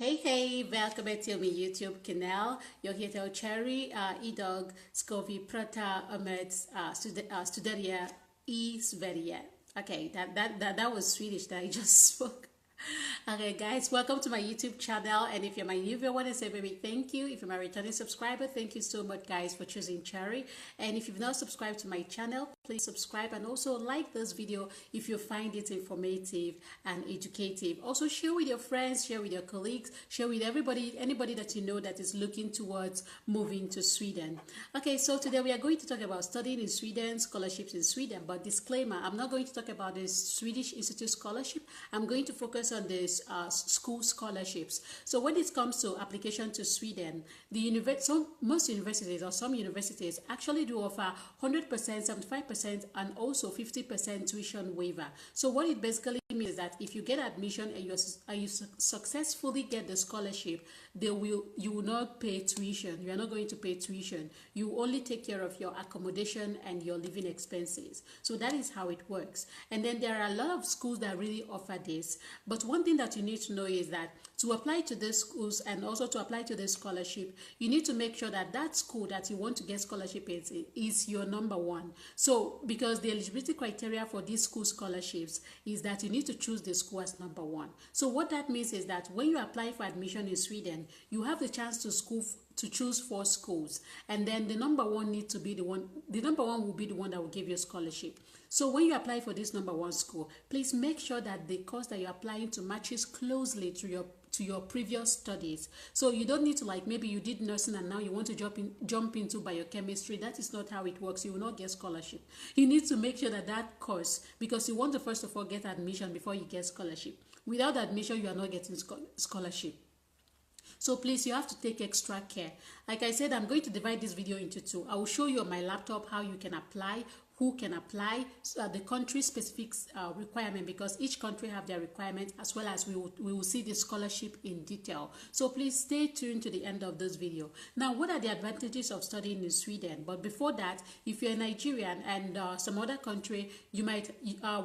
Hey, welcome back to my YouTube channel. Jag heter Cherry. Idag ska vi prata om studera I Sverige. Okay, that was Swedish that I just spoke. Okay, guys, welcome to my YouTube channel. And if you're my new viewer, I want to say a very thank you. If you're my returning subscriber, thank you so much, guys, for choosing Cherry. And if you've not subscribed to my channel, please subscribe and also like this video if you find it informative and educative. Also, share with your friends, share with your colleagues, share with anybody that you know that is looking towards moving to Sweden. Okay, so today we are going to talk about studying in Sweden, scholarships in Sweden. But disclaimer, I'm not going to talk about the Swedish Institute scholarship. I'm going to focus on the school scholarships. So when it comes to application to Sweden, most universities or some universities actually do offer 100%, 75%, and also 50% tuition waiver. So what it basically means is that if you get admission and you successfully get the scholarship, you will not pay tuition. You are not going to pay tuition. You only take care of your accommodation and your living expenses. So that is how it works. And then there are a lot of schools that really offer this. But one thing that you need to know is that to apply to these schools and also to apply to this scholarship, you need to make sure that that school that you want to get scholarship is your number one. So because the eligibility criteria for these school scholarships is that you need to choose the school as number one. So what that means is that when you apply for admission in Sweden, you have the chance to choose 4 schools, and then the number one needs to be the one. The number one will be the one that will give you a scholarship. So when you apply for this number one school, please make sure that the course that you're applying to matches closely to your previous studies. So you don't need to, like, maybe you did nursing and now you want to jump into biochemistry. That is not how it works. You will not get scholarship. You need to make sure that course, because you want to first of all get admission before you get scholarship. Without admission, you are not getting scholarship. So please, you have to take extra care. Like I said, I'm going to divide this video into 2. I will show you on my laptop how you can apply, who can apply, the country specific requirement, because each country have their requirement, as well as we will see the scholarship in detail. So please stay tuned to the end of this video. Now, what are the advantages of studying in Sweden? But before that, if you're Nigerian and some other country, you might,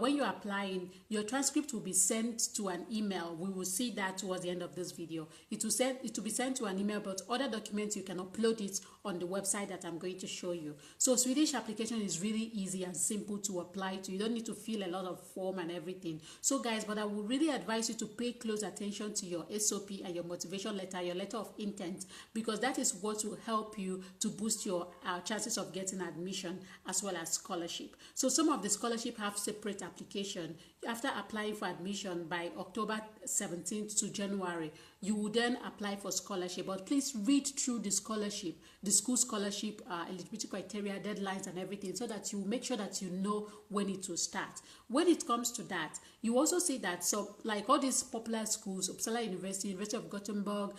when you're applying, your transcript will be sent to an email. We will see that towards the end of this video. It will be sent to an email, but other documents you can upload it on the website that I'm going to show you. So Swedish application is really easy and simple to apply to. You don't need to fill a lot of form and everything. So guys, but I would really advise you to pay close attention to your SOP and your motivation letter, your letter of intent, because that is what will help you to boost your chances of getting admission as well as scholarship. So some of the scholarship have separate application. After applying for admission by October 17th to January, you will then apply for scholarship. But please read through the scholarship, the school scholarship eligibility criteria, deadlines and everything, so that you make sure that you know when it will start. When it comes to that, you also see that, so like all these popular schools, Uppsala University, University of Gothenburg,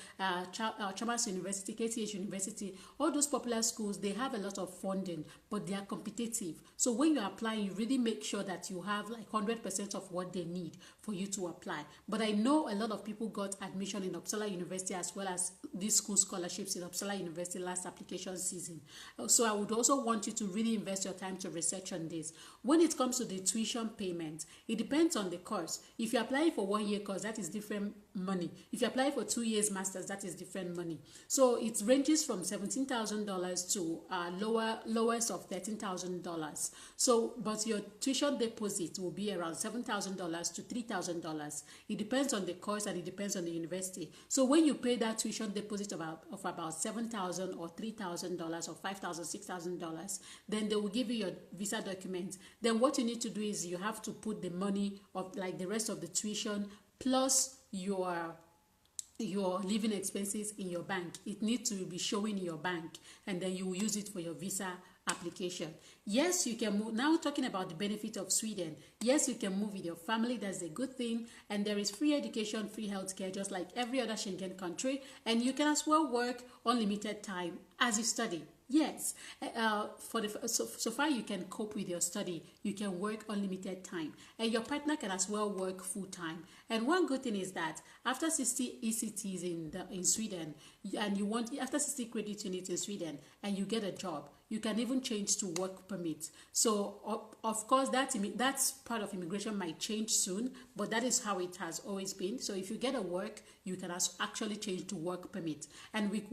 Chalmers University, KTH University, all those popular schools, they have a lot of funding, but they are competitive. So when you're applying, you really make sure that you have like 100% of what they need for you to apply. But I know a lot of people got admission in Uppsala University as well as these school scholarships in Uppsala University last application season. So I would also want you to really invest your time to research on this. When it comes to the tuition payment, it depends on the course. If you apply for 1-year course, that is different money. If you apply for 2 years masters, that is different money. So it ranges from $17,000 to lowest of $13,000. So, but your tuition deposit will be around $7,000 to $3,000. It depends on the course and it depends on the university. So when you pay that tuition deposit of about $7,000 or $3,000 or $5,000, $6,000, then they will give you your visa documents. Then what you need to do is you have to put the money of like the rest of the tuition plus your living expenses in your bank. It needs to be showing in your bank, and then you will use it for your visa application. Yes, you can move. Now talking about the benefit of Sweden, yes, you can move with your family. That's a good thing. And there is free education, free healthcare, just like every other Schengen country. And you can as well work unlimited time as you study. Yes, so far you can cope with your study. You can work unlimited time, and your partner can as well work full time. And one good thing is that after 60 ECTs in Sweden, and you want after 60 credit units in Sweden, and you get a job, you can even change to work permit. So of course that's part of immigration might change soon, but that is how it has always been. So if you get a work, you can actually change to work permit, and with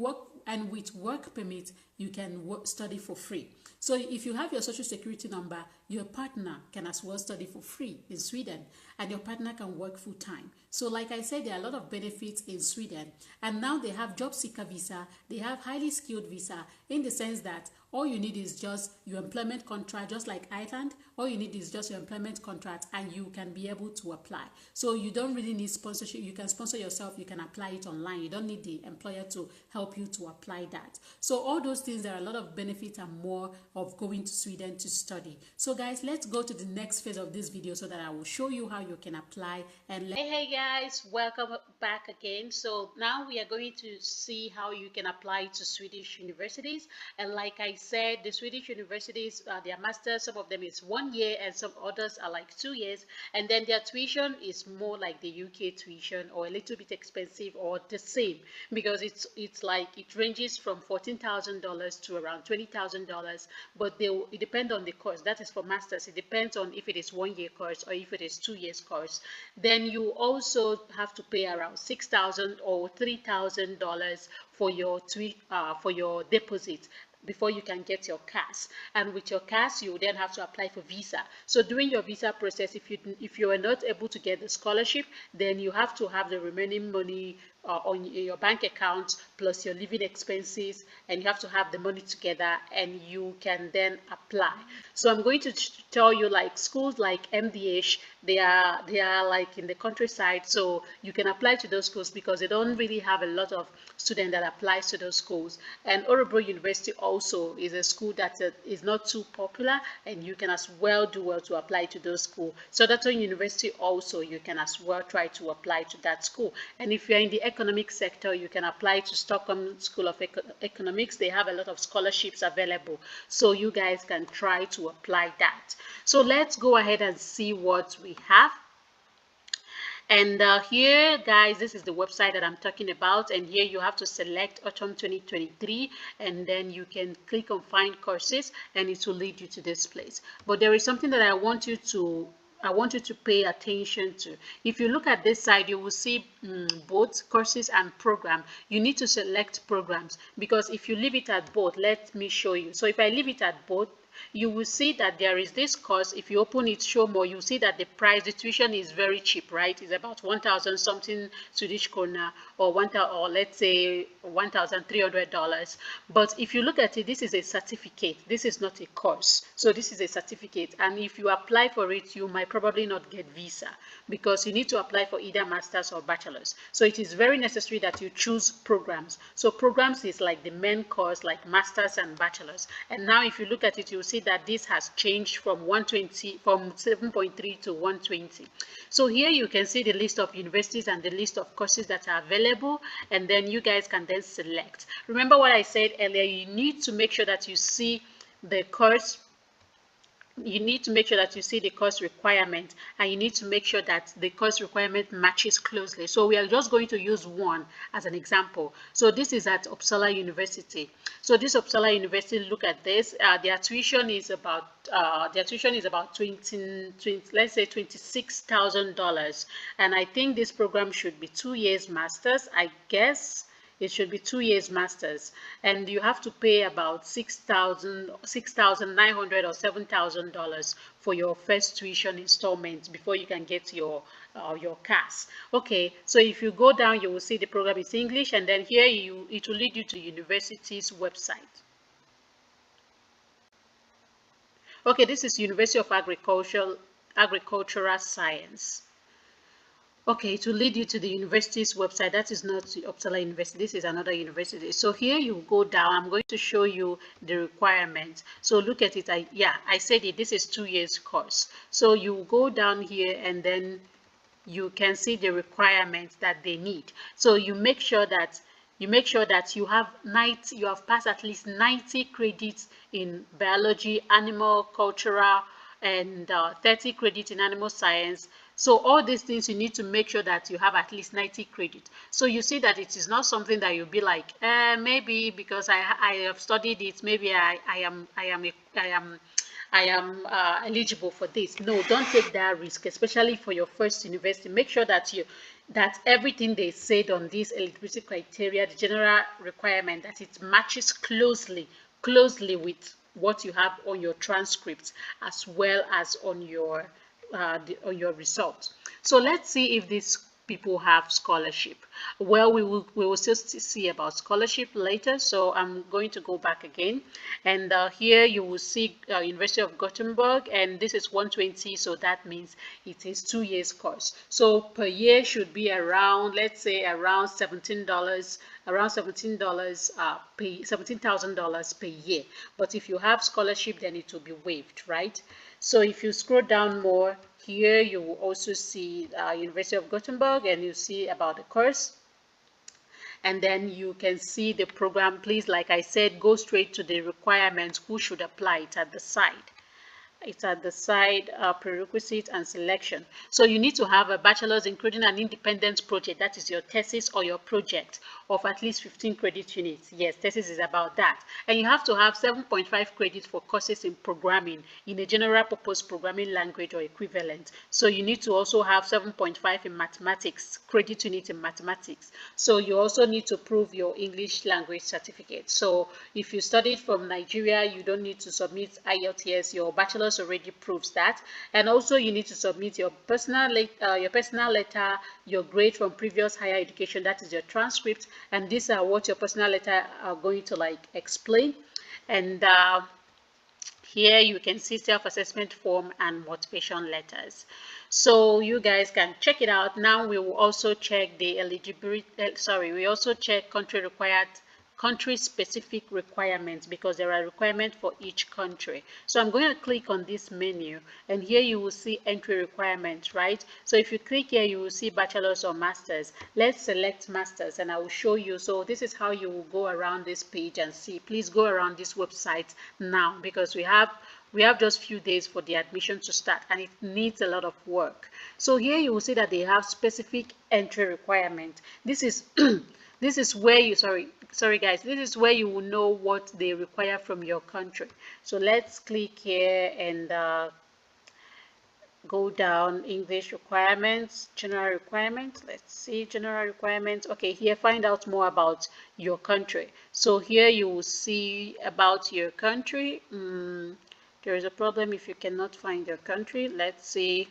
work permit you can study for free. So if you have your social security number, your partner can as well study for free in Sweden, and your partner can work full time. So like I said, there are a lot of benefits in Sweden, and now they have job seeker visa, they have highly skilled visa, in the sense that all you need is just your employment contract, just like Ireland. All you need is just your employment contract, and you can be able to apply. So you don't really need sponsorship. You can sponsor yourself. You can apply it online. You don't need the employer to help you to apply that. So all those things, there are a lot of benefits and more of going to Sweden to study. So guys, let's go to the next phase of this video so that I will show you how you can apply. And hey guys, welcome back again. So now we are going to see how you can apply to Swedish universities. And like I said, the Swedish universities, their masters, some of them is 1 year and some others are like 2 years, and then their tuition is more like the UK tuition, or a little bit expensive, or the same, because it's like it ranges from $14,000 to around $20,000, but it depends on the course. That is for masters. It depends on if it is 1 year course or if it is 2 years course. Then you also have to pay around $6,000 or $3,000 for your deposit before you can get your CAS. And with your CAS, you then have to apply for visa. So during your visa process, if you are not able to get the scholarship, then you have to have the remaining money on your bank account plus your living expenses, and you have to have the money together, and you can then apply. So I'm going to tell you, like schools like MDH, they are like in the countryside, so you can apply to those schools because they don't really have a lot of students that applies to those schools. And Örebro University also is a school that is not too popular, and you can as well do well to apply to those schools. So Södertörn University also, you can as well try to apply to that school. And if you're in the economic sector, you can apply to Stockholm School of Economics. They have a lot of scholarships available, so you guys can try to apply that. So let's go ahead and see what we have. And here, guys, this is the website that I'm talking about, and here you have to select autumn 2023, and then you can click on find courses, and it will lead you to this place. But there is something that I want you to pay attention to. If you look at this side, you will see both courses and program. You need to select programs, because if you leave it at both, let me show you. So if I leave it at both, you will see that there is this course. If you open it, show more, you see that the price, the tuition is very cheap, right? It's about 1,000 something Swedish krona, or let's say $1,300. But if you look at it, this is a certificate. This is not a course. So this is a certificate, and if you apply for it, you might probably not get visa, because you need to apply for either masters or bachelors. So it is very necessary that you choose programs. So programs is like the main course, like masters and bachelors. And now if you look at it, you'll see that this has changed from 7.3 to 120. So here you can see the list of universities and the list of courses that are available, and then you guys can then select. Remember what I said earlier, you need to make sure that you see the course. You need to make sure that you see the course requirement, and you need to make sure that the course requirement matches closely. So we are just going to use one as an example. So this is at Uppsala University. So this Uppsala University, look at this. Their tuition is about let's say $26,000, and I think this program should be 2 years masters. I guess it should be 2 years masters, and you have to pay about $6,900 or $7,000 for your first tuition installment before you can get your CAS. Okay, so if you go down, you will see the program is English, and then here it will lead you to the university's website. Okay, this is University of Agricultural Science. Okay, to lead you to the university's website. That is not Uppsala University, this is another university. So here you go down. I'm going to show you the requirements. So look at it. I said it, this is 2 years course. So you go down here, and then you can see the requirements that they need. So you make sure that you have passed at least 90 credits in biology, animal, cultural, and 30 credits in animal science, So all these things, you need to make sure that you have at least 90 credit. So you see that it is not something that you'll be like, maybe because I have studied it, maybe I am eligible for this. No, don't take that risk, especially for your first university. Make sure that that everything they said on this eligibility criteria, the general requirement, that it matches closely with what you have on your transcripts, as well as on your results. So let's see if these people have scholarship. Well, we will still see about scholarship later, so I'm going to go back again, and here you will see University of Gothenburg, and this is 120, so that means it is 2 years course. So per year should be around, let's say, around $17, around $17,000 per year. But if you have scholarship, then it will be waived, right? So if you scroll down more, here you will also see University of Gothenburg, and you see about the course, and then you can see the program. Please, like I said, go straight to the requirements, who should apply it at the side. It's at the side, prerequisite and selection. So you need to have a bachelor's, including an independent project, that is your thesis or your project, of at least 15 credit units. Yes, thesis is about that. And you have to have 7.5 credits for courses in programming in a general purpose programming language or equivalent. So you need to also have 7.5 in mathematics, credit unit in mathematics. So you also need to prove your English language certificate. So if you studied from Nigeria, you don't need to submit IELTS. Your bachelor's already proves that. And also you need to submit your personal letter, your grade from previous higher education, that is your transcript, and these are what your personal letter are going to like explain. And here you can see self-assessment form and motivation letters. So you guys can check it out. Now we will also check the eligibility, we also check country specific requirements, because there are requirements for each country. So I'm going to click on this menu, and here you will see entry requirements, right? So if you click here, you will see bachelor's or master's. Let's select master's, and I will show you. So this is how you will go around this page and see. Please go around this website now, because we have just few days for the admission to start, and it needs a lot of work. So here you will see that they have specific entry requirement. This is this is where you sorry guys, this is where you will know what they require from your country. So let's click here and go down. English requirements, general requirements. Let's see, general requirements. Okay, here find out more about your country. So here you will see about your country. There is a problem if you cannot find your country. Let's see.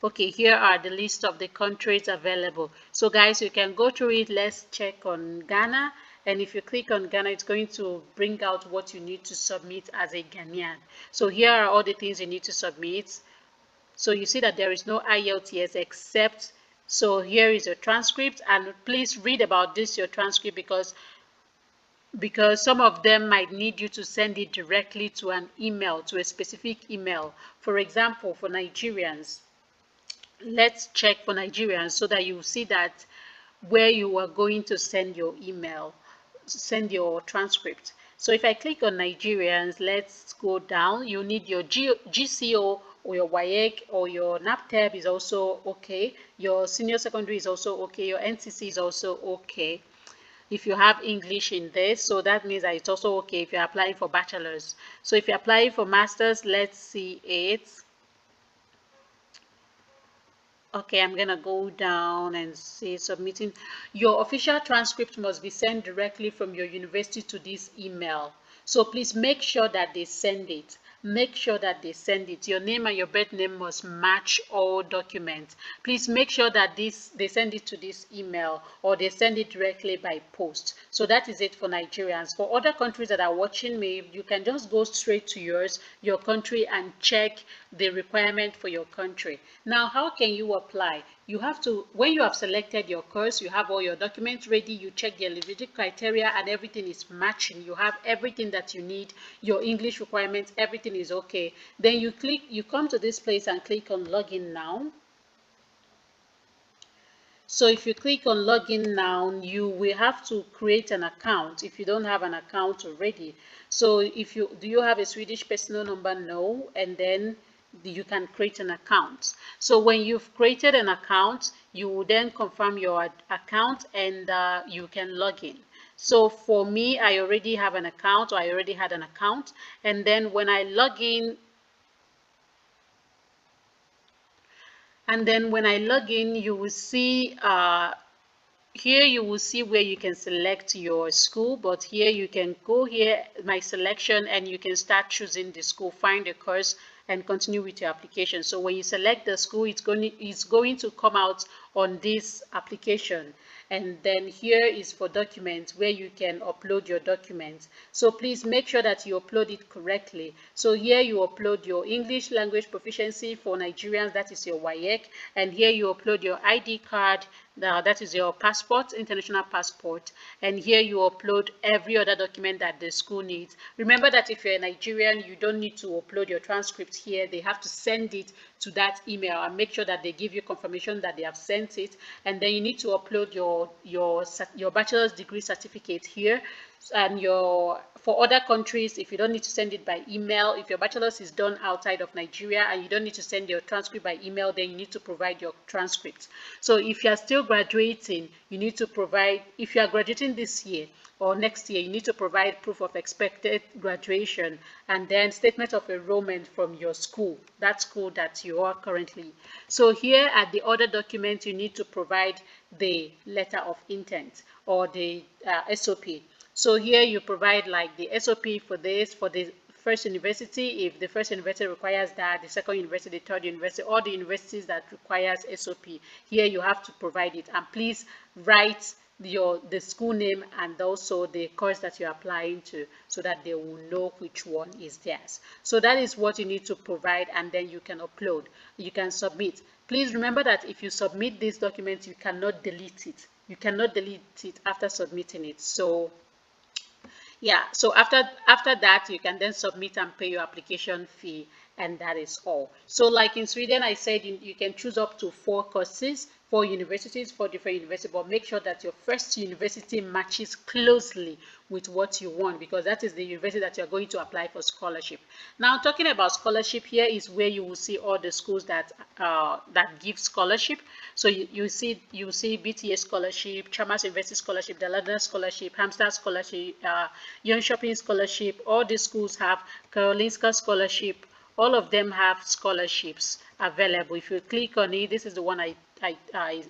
Okay, here are the list of the countries available. So guys, you can go through it. Let's check on Ghana. And if you click on Ghana, it's going to bring out what you need to submit as a Ghanaian. So here are all the things you need to submit. So you see that there is no IELTS except, so here is your transcript, and please read about this, your transcript, because some of them might need you to send it directly to an email, to a specific email. For example, for Nigerians, let's check for Nigerians so that you see that where you are going to send your email, send your transcript. So if I click on Nigerians, let's go down. You need your GCO or your WAEC or your NAPTEB is also okay. Your senior secondary is also okay. Your NCC is also okay. If you have English in this, so that means that it's also okay if you're applying for bachelor's. So if you're applying for master's, let's see it. Okay, I'm gonna go down and say submitting. Your official transcript must be sent directly from your university to this email. So please make sure that they send it. Make sure that they send it. Your name and your birth name must match all documents. Please make sure that they send it to this email, or they send it directly by post. So that is it for Nigerians. For other countries that are watching me, you can just go straight to your country, and check the requirement for your country. Now, how can you apply? You have to, when you have selected your course, you have all your documents ready, you check the eligibility criteria and everything is matching. You have everything that you need, your English requirements, everything is okay. Then you come to this place and click on login now. So if you click on login now, you will have to create an account if you don't have an account already. So do you have a Swedish personal number? No. And then you can create an account. So when you've created an account, you will then confirm your account, and you can log in. So for me, I already have an account, or I already had an account, and then when I log in, you will see here you will see where you can select your school, but here you can go here, my selection, and you can start choosing the school, find a course, and continue with your application. So when you select the school, it's going to come out on this application. And then here is for documents, where you can upload your documents. So please make sure that you upload it correctly. So here you upload your English language proficiency for Nigerians, that is your WAEC, and here you upload your ID card, that is your passport, international passport, and here you upload every other document that the school needs. Remember that if you're a Nigerian, you don't need to upload your transcript here. They have to send it to that email, and make sure that they give you confirmation that they have sent it. And then you need to upload your bachelor's degree certificate here. And for other countries, if you don't need to send it by email, if your bachelor's is done outside of Nigeria and you don't need to send your transcript by email, then you need to provide your transcript. So if you are still graduating, you need to provide, if you are graduating this year or next year, you need to provide proof of expected graduation, and then statement of enrollment from your school, that school that you are currently. So here at the other document, you need to provide the letter of intent, or the SOP. So here you provide like the SOP for this, for the first university, if the first university requires that, the second university, the third university, all the universities that requires SOP. Here you have to provide it, and please write the school name and also the course that you're applying to, so that they will know which one is theirs. So that is what you need to provide, and then you can upload, you can submit. Please remember that if you submit these documents, you cannot delete it. You cannot delete it after submitting it. So yeah, so after that, you can then submit and pay your application fee, and that is all. So like in Sweden, I said you can choose up to 4 courses, 4 universities, 4 different universities, but make sure that your first university matches closely with what you want, because that is the university that you're going to apply for scholarship. Now, talking about scholarship, here is where you will see all the schools that give scholarship. So you see BTS scholarship, Chalmers University scholarship, the London scholarship, Hampstead scholarship, Young Shopping scholarship. All these schools have Karolinska scholarship. All of them have scholarships available. If you click on it, this is the one I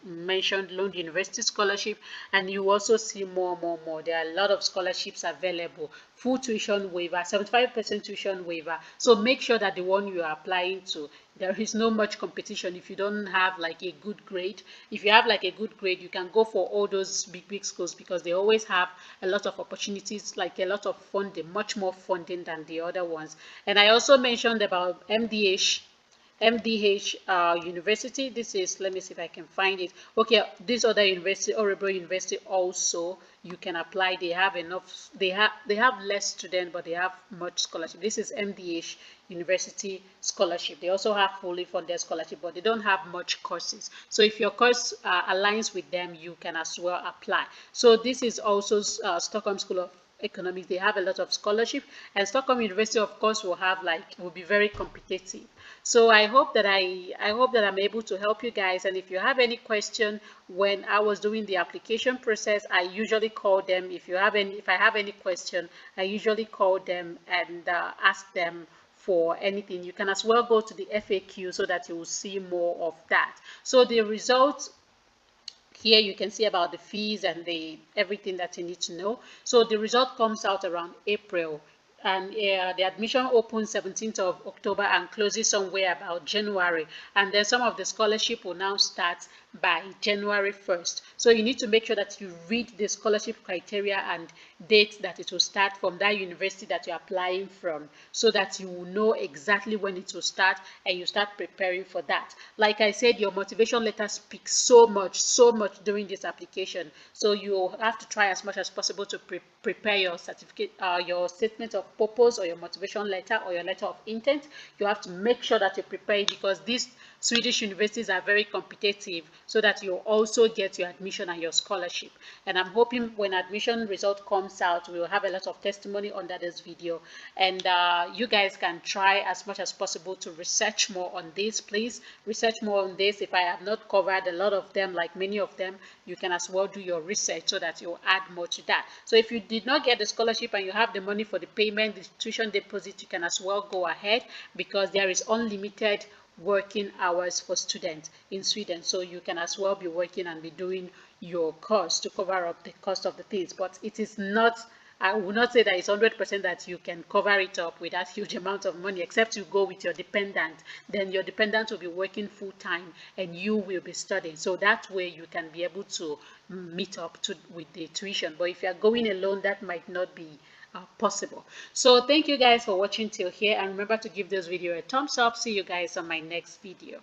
mentioned, Lund University scholarship, and you also see more. There are a lot of scholarships available. Full tuition waiver, 75% tuition waiver. So make sure that the one you are applying to, there is no much competition if you don't have like a good grade. If you have like a good grade, you can go for all those big schools, because they always have a lot of opportunities, like a lot of funding, much more funding than the other ones. And I also mentioned about MDH University. This is, let me see if I can find it. Okay, this other university, Orebro University, also you can apply. They have enough, they have less students, but they have much scholarship. This is MDH University scholarship. They also have fully funded scholarship, but they don't have much courses. So if your course aligns with them, you can as well apply. So this is also Stockholm School of Economics. They have a lot of scholarship, and Stockholm University, of course, will be very competitive. So I hope that I'm able to help you guys. And if you have any question, when I was doing the application process, I usually call them. If I have any question, I usually call them and ask them for anything. You can as well go to the FAQ so that you will see more of that. So the results here, you can see about the fees and everything that you need to know. So the result comes out around April, and the admission opens 17th of October and closes somewhere about January. And then some of the scholarship will now start by January 1st. So you need to make sure that you read the scholarship criteria and date that it will start from that university that you're applying from, so that you will know exactly when it will start, and you start preparing for that. Like I said, your motivation letter speaks so much during this application. So you have to try as much as possible to prepare your certificate, your statement of purpose, or your motivation letter, or your letter of intent. You have to make sure that you prepare it, because this Swedish universities are very competitive, so that you also get your admission and your scholarship. And I'm hoping when admission result comes out, we will have a lot of testimony under this video. And you guys can try as much as possible to research more on this. Please research more on this. If I have not covered a lot of them, like many of them, you can as well do your research so that you add more to that. So if you did not get the scholarship and you have the money for the payment, the tuition deposit, you can as well go ahead, because there is unlimited working hours for students in Sweden. So you can as well be working and be doing your course to cover up the cost of the things. But it is not, I will not say that it's 100% that you can cover it up with that huge amount of money, except you go with your dependent. Then your dependent will be working full time and you will be studying. So that way you can be able to meet up with the tuition. But if you are going alone, that might not be possible. So thank you guys for watching till here, and remember to give this video a thumbs up. See you guys on my next video.